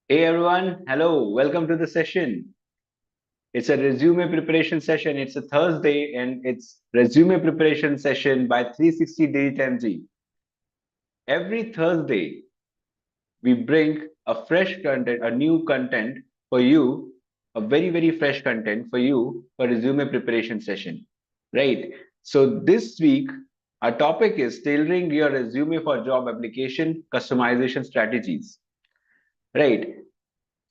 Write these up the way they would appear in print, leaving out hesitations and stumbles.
Hey everyone, hello, welcome to the session. It's a resume preparation session. It's a Thursday and it's resume preparation session by 360DigiTMG. Every Thursday, we bring a fresh content, a new content for you, a very fresh content for you for resume preparation session, right? So this week, our topic is tailoring your resume for job application customization strategies, right?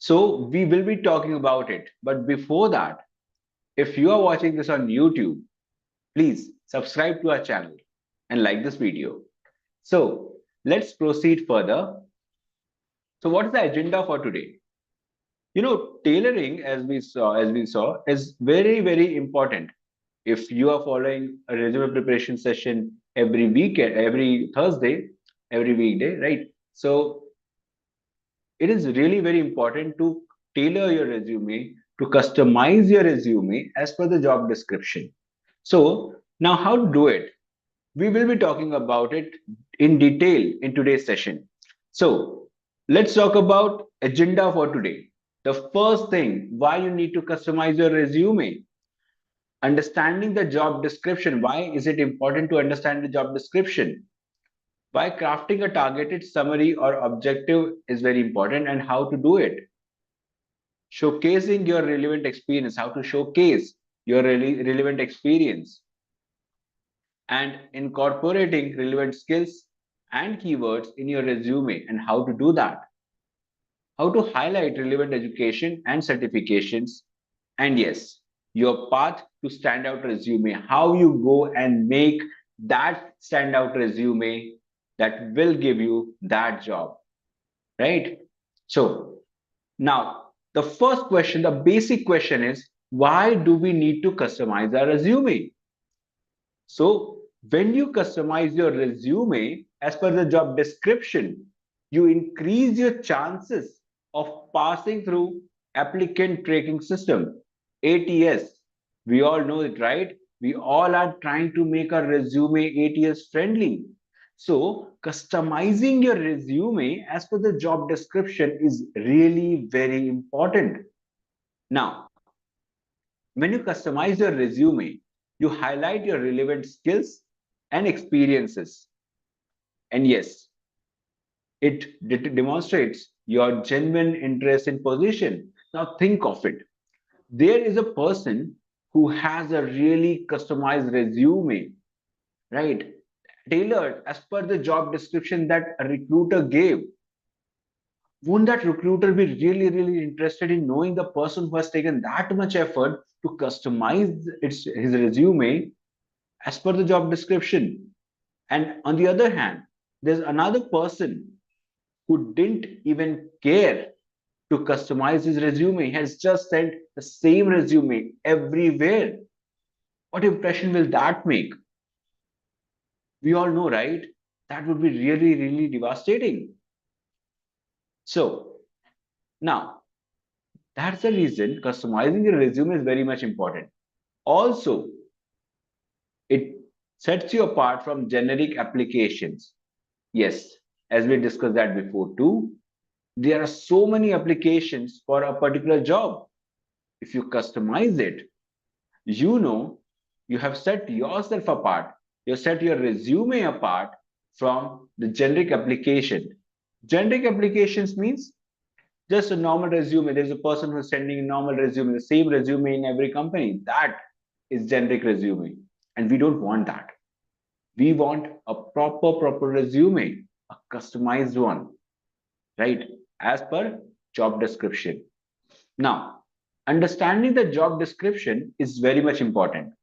So we will be talking about it. But before that, if you are watching this on YouTube, please subscribe to our channel and like this video. So let's proceed further. So what is the agenda for today? Tailoring, as we saw, is very important. If you are following a resume preparation session every weekend, every Thursday, every weekday, right? So it is really very important to tailor your resume, to customize your resume as per the job description. So now how to do it? We will be talking about it in detail in today's session. So let's talk about agenda for today. The first thing, why you need to customize your resume. Understanding the job description. Why is it important to understand the job description? Why crafting a targeted summary or objective is very important and how to do it. Showcasing your relevant experience, how to showcase your relevant experience, and incorporating relevant skills and keywords in your resume and how to do that, how to highlight relevant education and certifications, and yes, your path to standout resume, how you go and make that standout resume that will give you that job, right? So now the first question, the basic question is, why do we need to customize our resume? So when you customize your resume as per the job description, you increase your chances of passing through applicant tracking system, ATS. We all know it, right? We all are trying to make our resume ATS friendly. So customizing your resume as per the job description is really very important. Now, when you customize your resume, you highlight your relevant skills and experiences. And yes, it demonstrates your genuine interest in position. Now think of it. There is a person who has a really customized resume, right? Tailored as per the job description that a recruiter gave. Won't that recruiter be really interested in knowing the person who has taken that much effort to customize his resume as per the job description? And on the other hand, there's another person who didn't even care to customize his resume. He has just sent the same resume everywhere. What impression will that make? We all know, right? That would be really devastating. So now that's the reason customizing your resume is very much important. Also, it sets you apart from generic applications. Yes, as we discussed that before too, there are so many applications for a particular job. If you customize it, you know you have set yourself apart. You set your resume apart from the generic application. Generic applications means just a normal resume. There's a person who's sending a normal resume, the same resume in every company. That is generic resume. And we don't want that. We want a proper resume, a customized one, right? As per job description. Now, understanding the job description is very much important.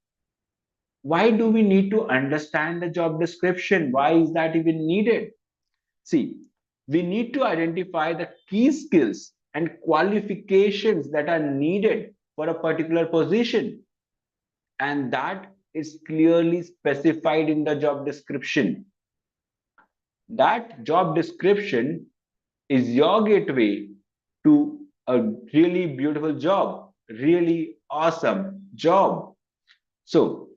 Why do we need to understand the job description? Why is that even needed? See, we need to identify the key skills and qualifications that are needed for a particular position. And that is clearly specified in the job description. That job description is your gateway to a really beautiful job, really awesome job. So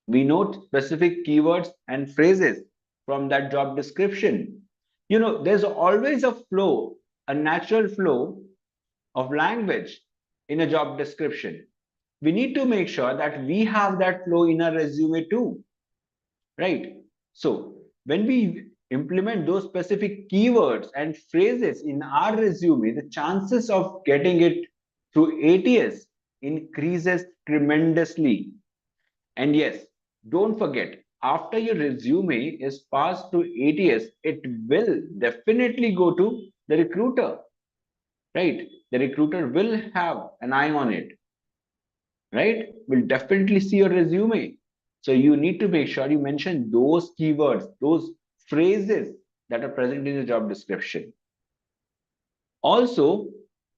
we note specific keywords and phrases from that job description. There's always a flow. a natural flow of language in a job description. We need to make sure that we have that flow in our resume too, right? So when we implement those specific keywords and phrases in our resume, the chances of getting it through ATS increases tremendously. And yes, don't forget, after your resume is passed to ATS, it will definitely go to the recruiter, right? The recruiter will have an eye on it, right? Will definitely see your resume. So you need to make sure you mention those keywords, those phrases that are present in the job description. Also,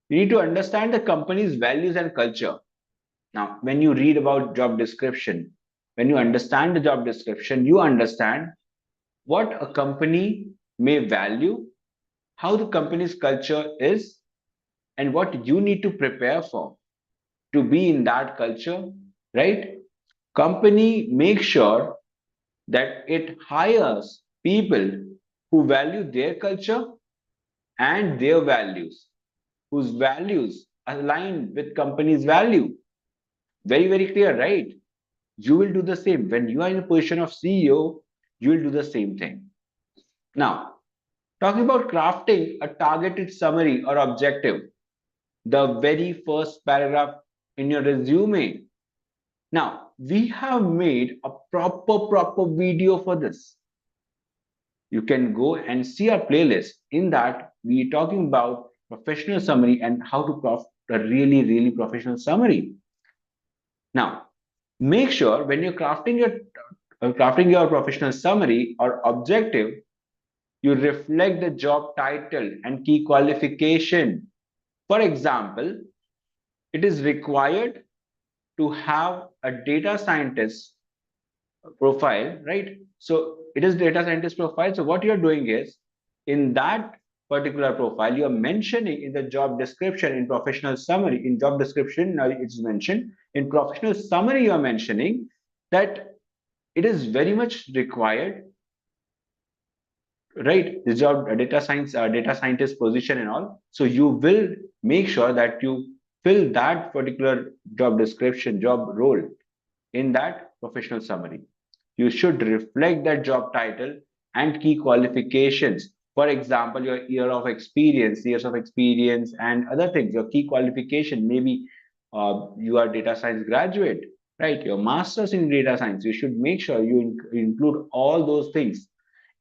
you need to understand the company's values and culture. Now, when you read about job description, when you understand the job description, you understand what a company may value, how the company's culture is, and what you need to prepare for to be in that culture, right? Company make sure that it hires people who value their culture and their values, whose values align with company's value. Very, very clear, right? You will do the same. When you are in a position of CEO, you will do the same thing. Now, talking about crafting a targeted summary or objective, the very first paragraph in your resume. Now, we have made a proper video for this. You can go and see our playlist. In that, we're talking about professional summary and how to craft a really professional summary. Now, make sure when you're crafting your professional summary or objective, you reflect the job title and key qualification. For example, it is required to have a data scientist profile, right? So it is data scientist profile. So what you're doing is in that particular profile, you're mentioning in the job description, in professional summary, in job description, now it's mentioned, in professional summary, you're mentioning that it is very much required, right? The job data scientist position and all. So you will make sure that you fill that particular job description, job role in that professional summary. You should reflect that job title and key qualifications. For example, your years of experience, and other things. Your key qualification, maybe you are data science graduate, right? Your master's in data science. You should make sure you include all those things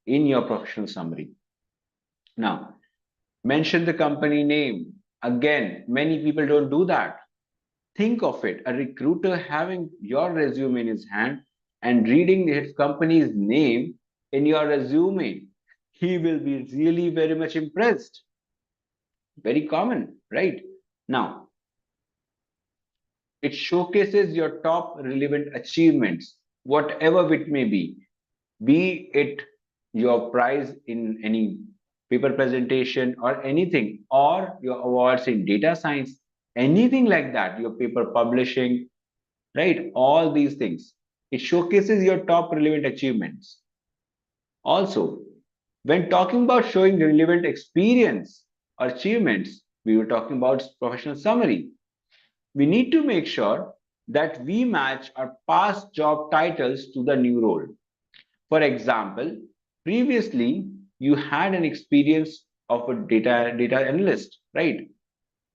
in your professional summary. Now, mention the company name. Again, many people don't do that. Think of it, a recruiter having your resume in his hand and reading his company's name in your resume. He will be really very much impressed. Very common, right? Now, it showcases your top relevant achievements, whatever it may be it your prize in any paper presentation or anything, or your awards in data science, anything like that, your paper publishing, right? All these things. It showcases your top relevant achievements. Also, when talking about showing relevant experience or achievements, we were talking about professional summary. We need to make sure that we match our past job titles to the new role. For example, previously you had an experience of a data analyst, right?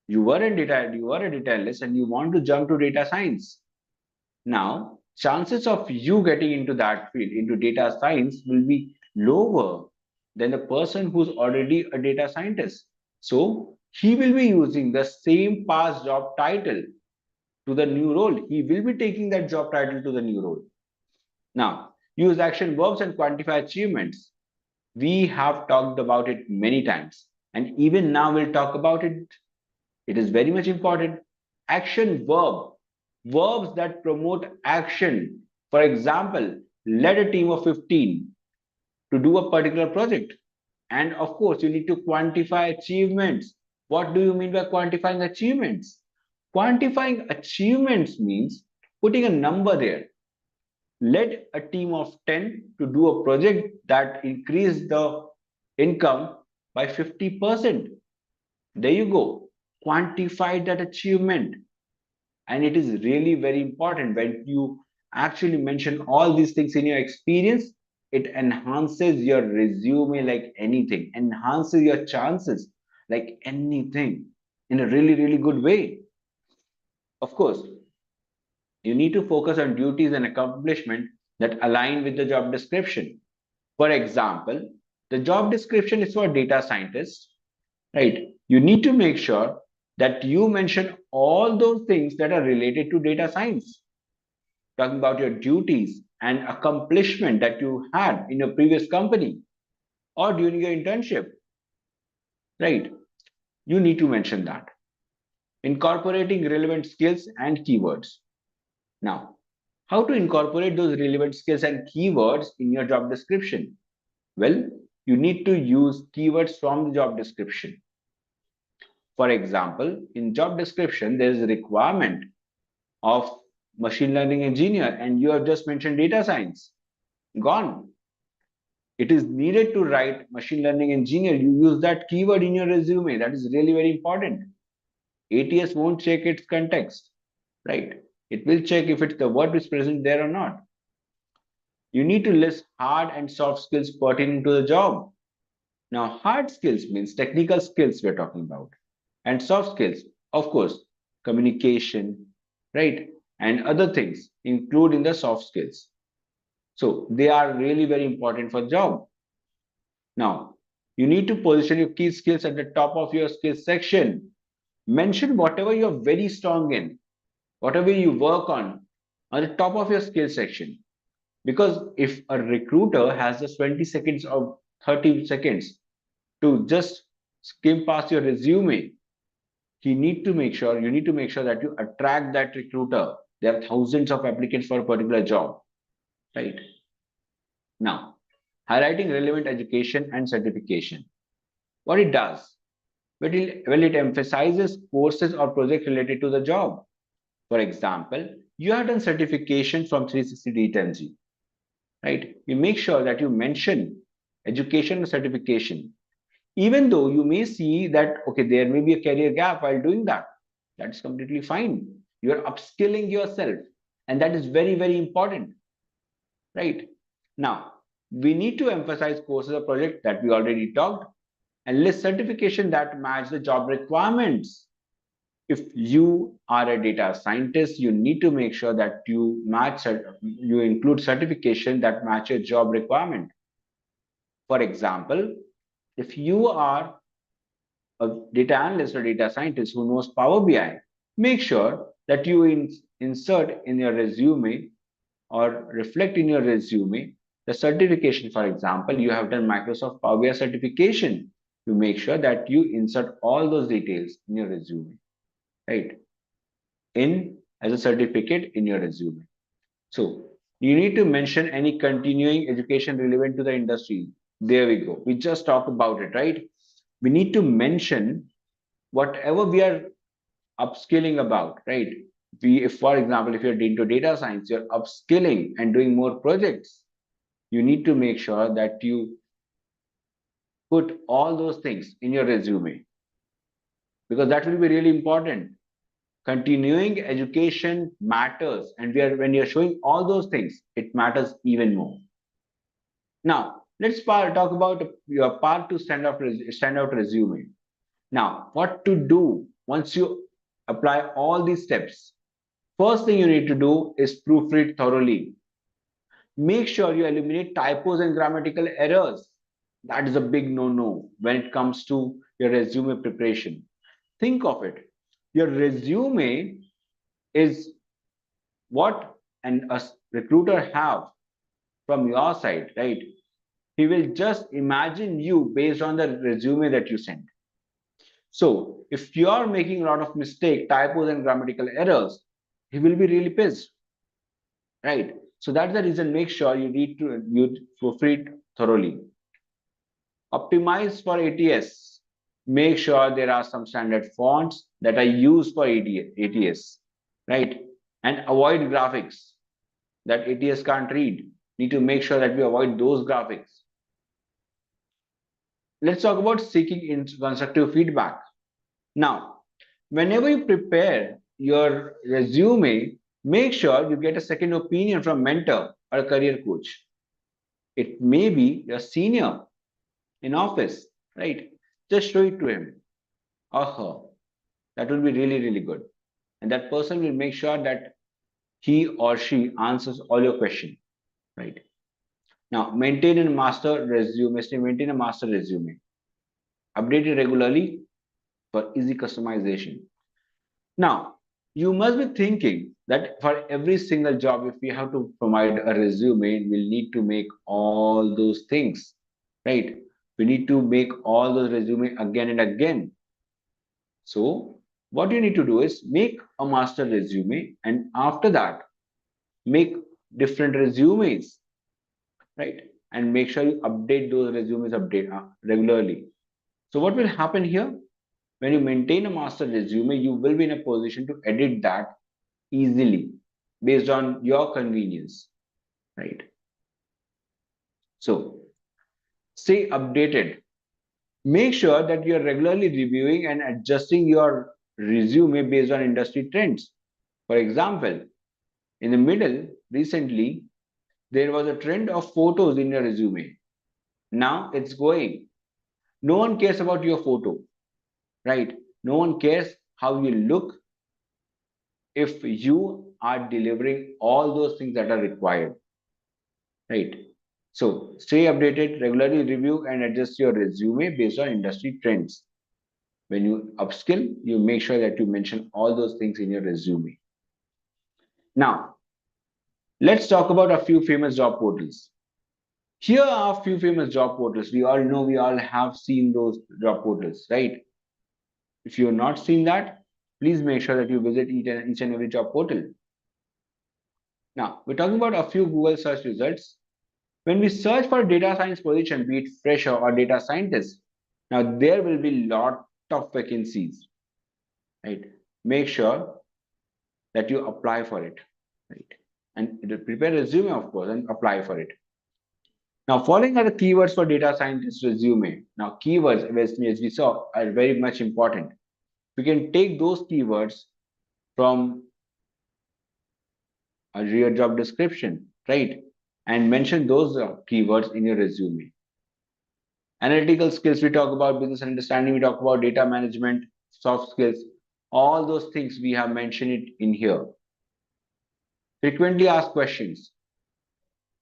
You were a data analyst and you want to jump to data science. Now, chances of you getting into that field, into data science, will be lower than the person who's already a data scientist. So he will be using the same past job title to the new role. He will be taking that job title to the new role. Now, use action verbs and quantify achievements. We have talked about it many times, and even now we'll talk about it. It is very much important. Action verb, verbs that promote action. For example, led a team of 15 to do a particular project. And of course, you need to quantify achievements. What do you mean by quantifying achievements? Quantifying achievements means putting a number there. Led a team of 10 to do a project that increased the income by 50%. There you go. Quantify that achievement. And it is really very important when you actually mention all these things in your experience, it enhances your resume like anything, enhances your chances like anything in a really, really good way. Of course, you need to focus on duties and accomplishment that align with the job description. For example, the job description is for data scientists, right? You need to make sure that you mention all those things that are related to data science, talking about your duties and accomplishment that you had in your previous company or during your internship, right? You need to mention that. Incorporating relevant skills and keywords. Now, how to incorporate those relevant skills and keywords in your job description? Well, you need to use keywords from the job description. For example, in job description, there is a requirement of machine learning engineer, and you have just mentioned data science. Gone. It is needed to write machine learning engineer. You use that keyword in your resume. That is really very important. ATS won't check its context, right? It will check if it's the word is present there or not. You need to list hard and soft skills pertaining to the job. Now, hard skills means technical skills we're talking about, and soft skills, of course, communication, right? And other things include in the soft skills. So they are really very important for the job. Now, you need to position your key skills at the top of your skills section. Mention whatever you're very strong in, whatever you work on the top of your skills section. Because if a recruiter has just 20 seconds or 30 seconds to just skim past your resume, you need to make sure that you attract that recruiter. There are thousands of applicants for a particular job, right? Now, highlighting relevant education and certification. What it does, it emphasizes courses or projects related to the job. For example, you have done certification from 360DigiTMG, right? You make sure that you mention education and certification, even though you may see that, okay, there may be a career gap while doing that. That's completely fine. You're upskilling yourself, and that is very, very important, right? Now, we need to emphasize courses or projects that we already talked and list certification that match the job requirements. If you are a data scientist, you need to make sure that you include certification that match your job requirement. For example, if you are a data analyst or data scientist who knows Power BI, make sure that you insert in your resume or reflect in your resume the certification. For example, you have done Microsoft Power BI certification. You make sure that you insert all those details in your resume, right? In as a certificate in your resume. So you need to mention any continuing education relevant to the industry. There we go. We just talked about it, right? We need to mention whatever we are upskilling about, right? If, for example, if you're into data science, you're upskilling and doing more projects, you need to make sure that you put all those things in your resume because that will be really important. Continuing education matters, and when you're showing all those things, it matters even more. Now, let's talk about your part to stand out resume. Now, what to do once you apply all these steps? First thing you need to do is proofread thoroughly. Make sure you eliminate typos and grammatical errors. That is a big no-no when it comes to your resume preparation. Think of it. Your resume is what a recruiter have from your side, right? He will just imagine you based on the resume that you sent. So if you are making a lot of mistake, typos and grammatical errors, he will be really pissed, right? So that's the reason. Make sure you proofread thoroughly. Optimize for ATS. Make sure there are some standard fonts that are used for ATS, right? And avoid graphics that ATS can't read. Need to make sure that we avoid those graphics. Let's talk about seeking constructive feedback. Now, whenever you prepare your resume, make sure you get a second opinion from mentor or a career coach. It may be your senior in office, right? Just show it to him or her. That will be really, really good. And that person will make sure that he or she answers all your questions, right? Now, maintain a master resume. Maintain a master resume. Update it regularly for easy customization. Now, you must be thinking that for every single job, if we have to provide a resume, we'll need to make all those things, right? We need to make all those resume again and again. So, what you need to do is make a master resume, and after that, make different resumes, right? And make sure you update those resumes regularly. So, what will happen here? When you maintain a master resume, you will be in a position to edit that easily based on your convenience, right? So stay updated. Make sure that you're regularly reviewing and adjusting your resume based on industry trends. For example, in the middle, recently, there was a trend of photos in your resume. Now it's going. No one cares about your photo, right? No one cares how you look if you are delivering all those things that are required, right? So stay updated, regularly review and adjust your resume based on industry trends. When you upskill, you make sure that you mention all those things in your resume. Now, let's talk about a few famous job portals. Here are a few famous job portals. We all know, we all have seen those job portals, right? If you have not seen that, please make sure that you visit each and every job portal. Now, we're talking about a few Google search results. When we search for a data science position, be it fresher or data scientist, now there will be lot of vacancies, right? Make sure that you apply for it, right? And prepare a resume, of course, and apply for it. Now, following are the keywords for data scientist resume. Now, keywords, as we saw, are very much important. We can take those keywords from a real job description, right? And mention those keywords in your resume. Analytical skills, we talk about business understanding, we talk about data management, soft skills, all those things we have mentioned it in here. Frequently asked questions.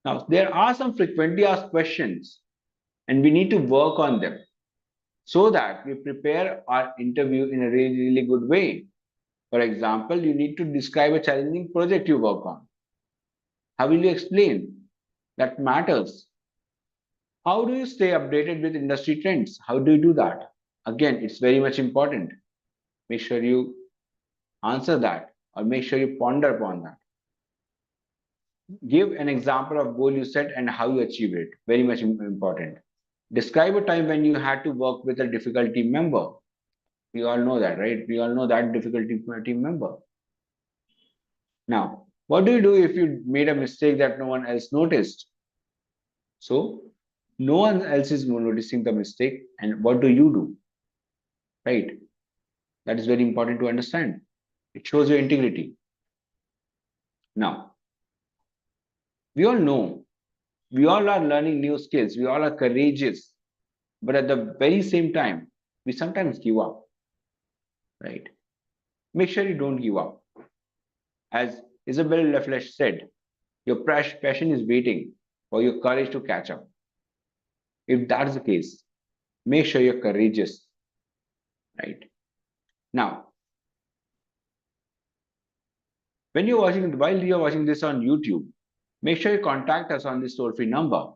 Now, there are some frequently asked questions, and we need to work on them so that we prepare our interview in a really, really good way. For example, you need to describe a challenging project you work on. How will you explain? That matters. How do you stay updated with industry trends? How do you do that? Again, it's very much important. Make sure you answer that or make sure you ponder upon that. Give an example of goal you set and how you achieve it. Very much important. Describe a time when you had to work with a difficult team member. We all know that, right? We all know that difficult team member. Now, what do you do if you made a mistake that no one else noticed? So, no one else is noticing the mistake, and what do you do? Right? That is very important to understand. It shows your integrity. Now, we all know, we all are learning new skills, we all are courageous, but at the very same time, we sometimes give up, right? Make sure you don't give up. As Isabel Leflesh said, your passion is waiting for your courage to catch up. If that's the case, make sure you're courageous, right? Now, while you're watching this on YouTube, make sure you contact us on this toll-free number.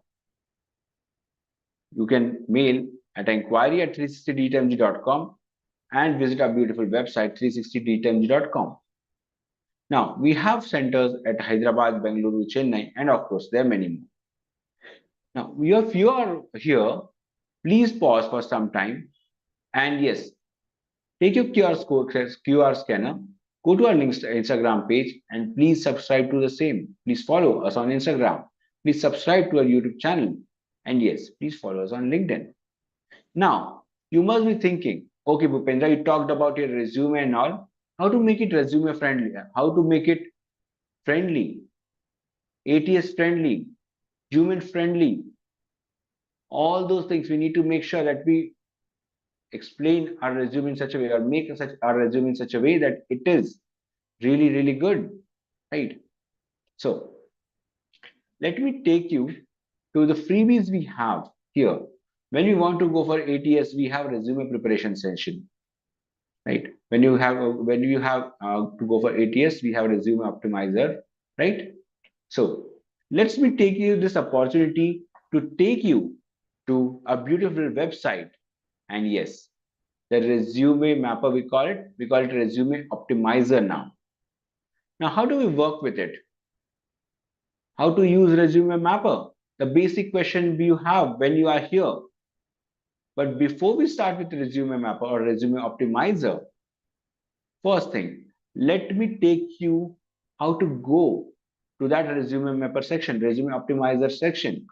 You can mail at inquiry@360DTMG.com and visit our beautiful website 360DTMG.com. Now, we have centers at Hyderabad, Bengaluru, Chennai, and of course, there are many more. Now, if you are here, please pause for some time and yes, take your QR scanner, go to our Instagram page and please subscribe to the same. Please follow us on Instagram. Please subscribe to our YouTube channel. And yes, please follow us on LinkedIn. Now, you must be thinking, Okay, Bhupendra, you talked about your resume and all. How to make it resume friendly? How to make it friendly, ATS friendly, human friendly? All those things we need to make sure that we explain our resume in such a way or make such our resume in such a way that it is really, really good, right? So let me take you to the freebies we have here. When we want to go for ATS, we have resume preparation session, right? When you have to go for ATS, we have resume optimizer, right? So let me take you this opportunity to take you to a beautiful website. And yes, the resume mapper, we call it resume optimizer now. Now, how do we work with it? How to use resume mapper? The basic question you have when you are here. But before we start with resume mapper or resume optimizer, first thing, let me take you how to go to that resume mapper section, resume optimizer section.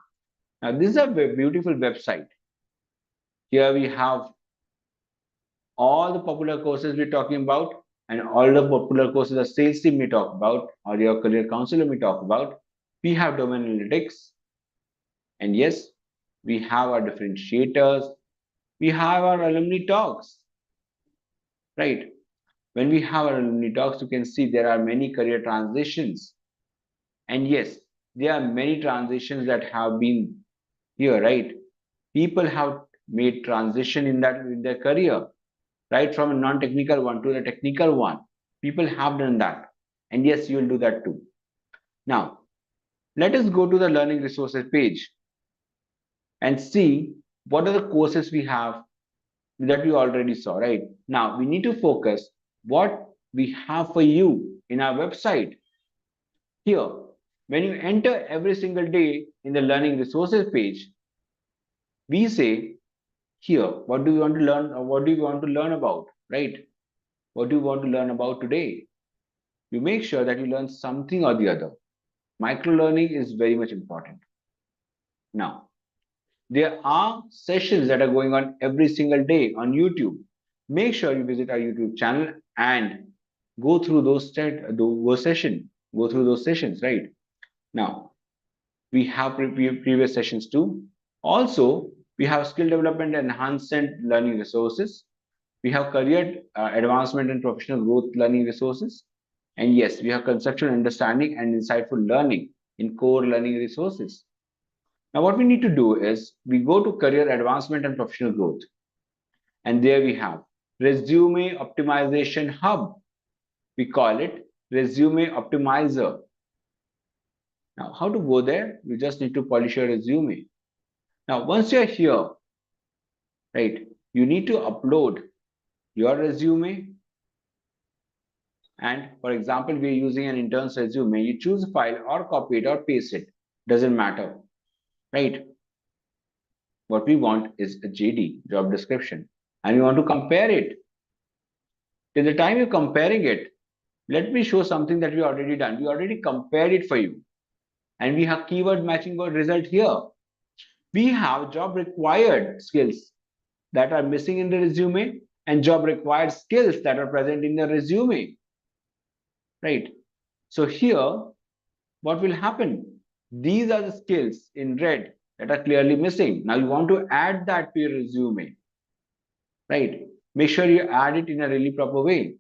Now, this is a beautiful website. Here we have all the popular courses we're talking about, and all the popular courses the sales team may talk about, or your career counselor may talk about. We have domain analytics, and yes, we have our differentiators, we have our alumni talks, right? When we have our alumni talks, you can see there are many career transitions. And yes, there are many transitions that have been here, right? People have made transition in their career, right? From a non-technical one to the technical one. People have done that. And yes, you will do that too. Now, let us go to the learning resources page and see what are the courses we have that we already saw, right? Now, we need to focus what we have for you in our website. Here, when you enter every single day in the learning resources page, we say here, what do you want to learn or what do you want to learn about, right? What do you want to learn about today? You make sure that you learn something or the other. Micro learning is very much important. Now, there are sessions that are going on every single day on YouTube. Make sure you visit our YouTube channel and go through go through those sessions, right? Now, we have previous sessions too. Also, we have skill development and enhancement learning resources. We have career advancement and professional growth learning resources. And yes, we have conceptual understanding and insightful learning in core learning resources. Now, what we need to do is we go to career advancement and professional growth. And there we have resume optimization hub. We call it resume optimizer. Now, how to go there? You just need to polish your resume. Now, once you're here, right, you need to upload your resume. And for example, we're using an intern's resume. You choose a file or copy it or paste it. Doesn't matter, right? What we want is a JD, job description, and we want to compare it. Till the time you're comparing it, let me show something that we already done. We already compared it for you. And we have keyword matching result here. We have job required skills that are missing in the resume and job required skills that are present in the resume. Right? So here, what will happen? These are the skills in red that are clearly missing. Now you want to add that to your resume. Right? Make sure you add it in a really proper way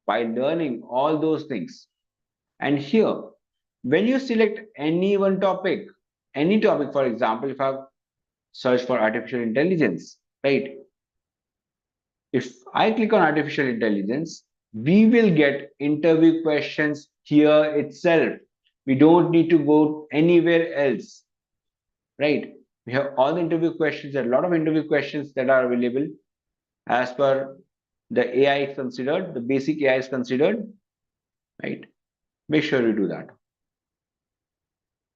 by learning all those things. And here, when you select any one topic, any topic, for example, if I search for artificial intelligence, right? If I click on artificial intelligence, we will get interview questions here itself. We don't need to go anywhere else, right? We have all the interview questions, there are a lot of interview questions that are available as per the AI is considered, the basic AI is considered, right? Make sure you do that.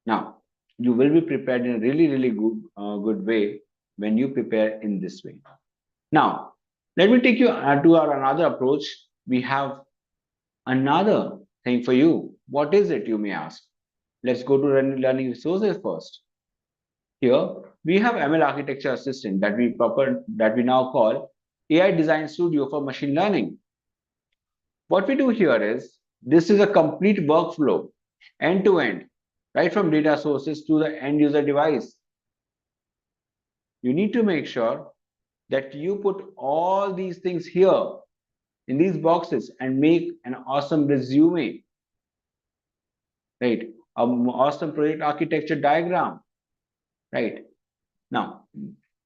Now, you will be prepared in a really, really good way when you prepare in this way. Now, let me take you to our another approach. We have another thing for you. What is it, you may ask? Let's go to learning resources first. Here, we have ML architecture assistant that we now call AI design studio for machine learning. What we do here is this is a complete workflow, end to end, right from data sources to the end user device. You need to make sure that you put all these things here in these boxes and make an awesome resume, right? An awesome project architecture diagram, right? Now,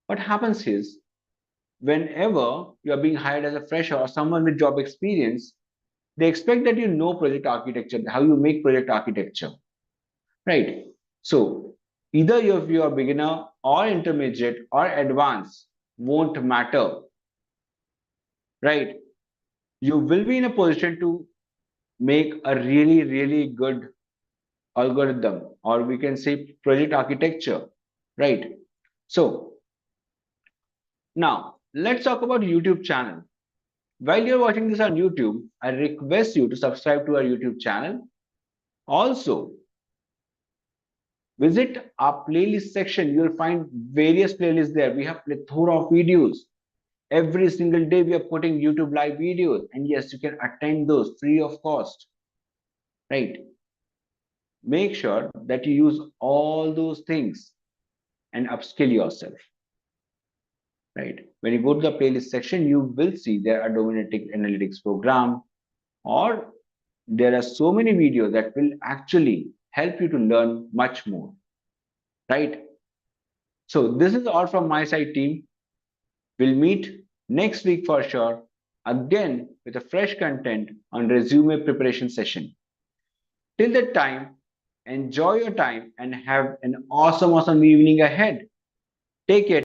what happens is whenever you are being hired as a fresher or someone with job experience, they expect that you know project architecture, how you make project architecture, right? So either if you are beginner or intermediate or advanced won't matter, right? You will be in a position to make a really, really good algorithm, or we can say project architecture, right? So now let's talk about YouTube channel. While you're watching this on YouTube, I request you to subscribe to our YouTube channel. Also, visit our playlist section. You'll find various playlists there. We have plethora of videos. Every single day we are putting YouTube live videos, and yes, you can attend those free of cost, right? Make sure that you use all those things and upskill yourself, right? When you go to the playlist section, you will see there are dominatic analytics program, or there are so many videos that will actually help you to learn much more, right? So this is all from my side, team. We'll meet next week for sure, again with a fresh content on resume preparation session. Till that time, enjoy your time and have an awesome, awesome evening ahead. Take care.